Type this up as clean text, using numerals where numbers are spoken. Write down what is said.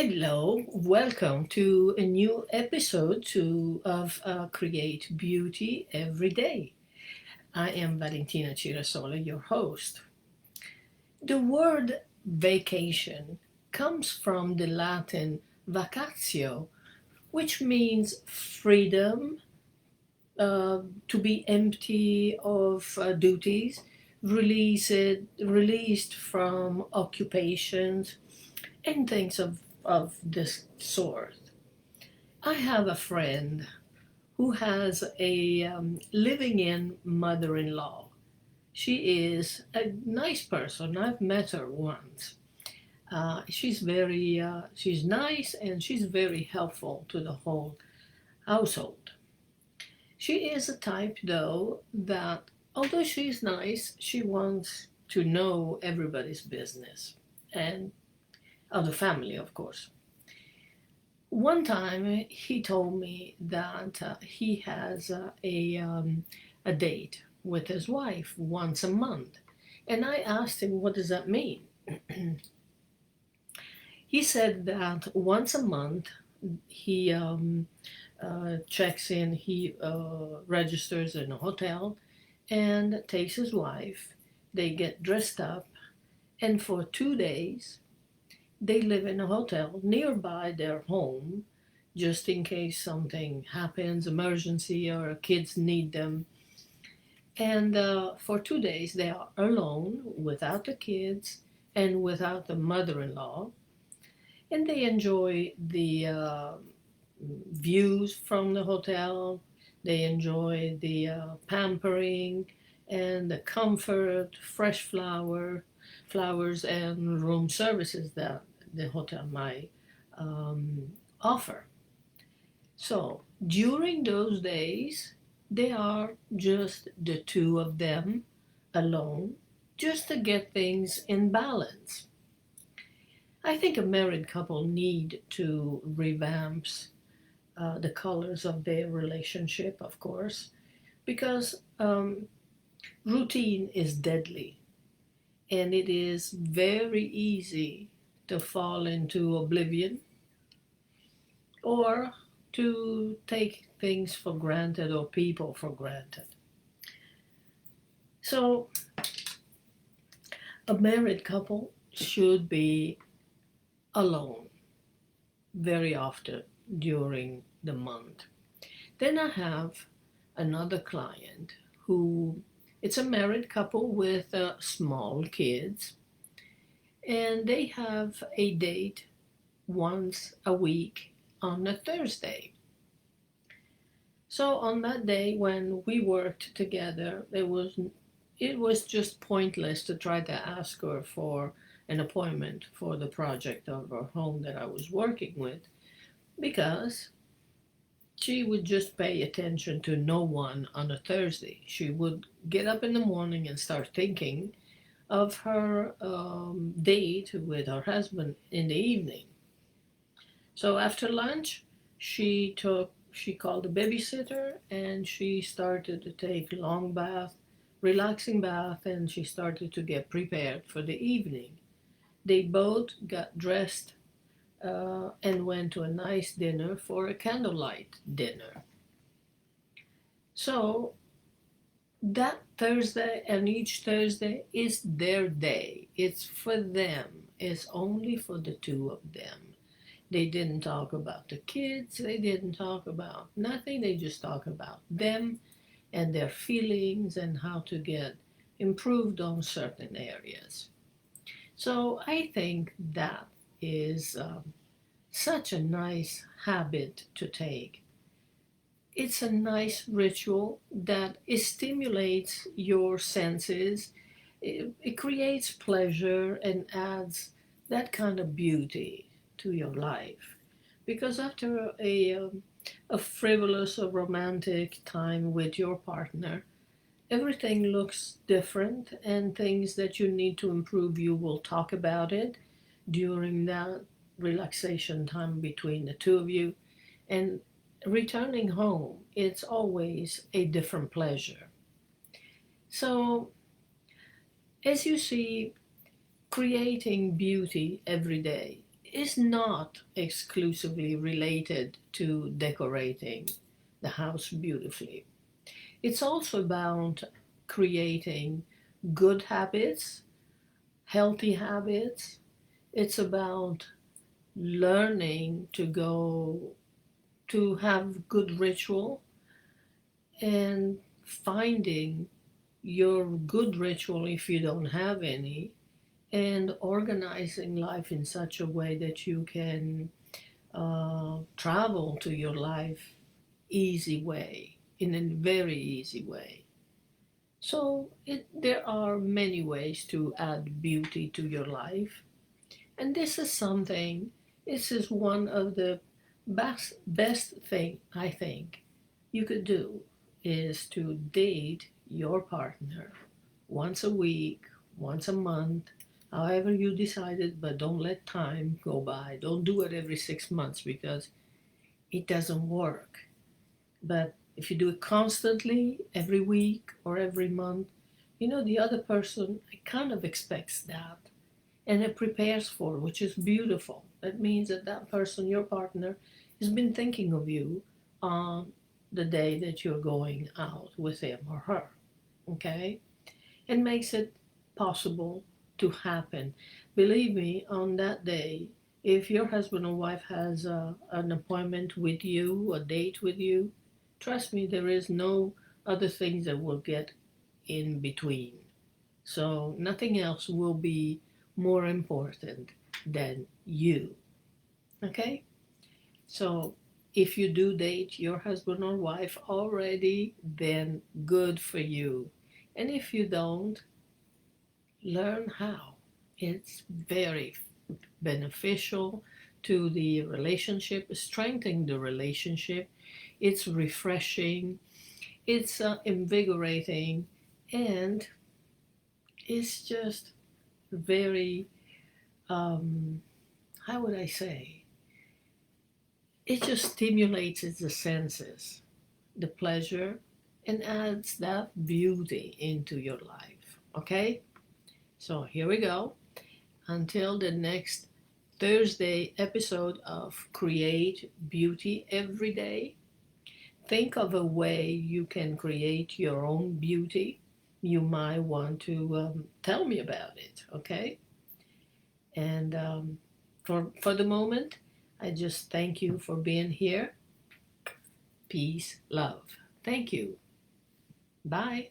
Hello, welcome to a new episode of Create Beauty Every Day. I am Valentina Cirasola, your host. The word vacation comes from the Latin vacatio, which means freedom, to be empty of duties, released from occupations, and things of this sort. I have a friend who has a living in mother in law. She is a nice person. I've met her once. She's nice and she's very helpful to the whole household. She is a type, though, that although she's nice, she wants to know everybody's business and of the family, of course. One time he told me that he has a date with his wife once a month. And I asked him, what does that mean? He said that once a month he checks in, he registers in a hotel and takes his wife. They get dressed up, and for 2 days they live in a hotel nearby their home just in case something happens, emergency, or kids need them. And for 2 days, they are alone without the kids and without the mother in law. And they enjoy the views from the hotel, they enjoy the pampering and the comfort, flowers, and room services that the hotel might offer. So during those days, they are just the two of them alone, just to get things in balance. I think a married couple need to revamp the colors of their relationship, of course, because routine is deadly and it is very easy to fall into oblivion or to take things for granted or people for granted. So, a married couple should be alone very often during the month. Then I have another client who it's a married couple with small kids, and they have a date once a week on a Thursday. So on that day when we worked together, it was just pointless to try to ask her for an appointment for the project of her home that I was working with because she would just pay attention to no one on a Thursday. She would get up in the morning and start thinking of her date with her husband in the evening. So after lunch, she called a babysitter and she started to take long bath, relaxing bath, and she started to get prepared for the evening. They both got dressed and went to a nice dinner for a candlelight dinner. So that Thursday and each Thursday is their day. It's for them. It's only for the two of them. They didn't talk about the kids. They didn't talk about nothing. They just talk about them and their feelings and how to get improved on certain areas. So I think that is such a nice habit to take. It's a nice ritual that it stimulates your senses. It creates pleasure and adds that kind of beauty to your life. Because after a frivolous or romantic time with your partner, everything looks different, and things that you need to improve, you will talk about it during that relaxation time between the two of you. And returning home, it's always a different pleasure. So, as you see, creating beauty every day is not exclusively related to decorating the house beautifully. It's also about creating good habits, healthy habits. It's about learning to go to have good ritual and finding your good ritual if you don't have any, and organizing life in such a way that you can travel to your life easy way, in a very easy way. So there are many ways to add beauty to your life, and this is one of the best thing I think you could do, is to date your partner once a week, once a month, however you decided, but don't let time go by. Don't do it every 6 months because it doesn't work. But if you do it constantly, every week or every month, the other person kind of expects that and it prepares for it, which is beautiful. That means that that person, your partner, has been thinking of you on the day that you're going out with him or her. Okay? It makes it possible to happen. Believe me, on that day, if your husband or wife has an appointment with you, a date with you, trust me, there is no other things that will get in between. So nothing else will be more important than you. Okay? So if you do date your husband or wife already, then good for you. And if you don't, learn how. It's very beneficial to the relationship, strengthening the relationship. It's refreshing, it's invigorating, and it's just very, how would I say? It just stimulates the senses, the pleasure, and adds that beauty into your life. Okay? So here we go. Until the next Thursday episode of Create Beauty Every Day, think of a way you can create your own beauty. You might want to tell me about it, okay? And for the moment, I just thank you for being here. Peace, love. Thank you. Bye.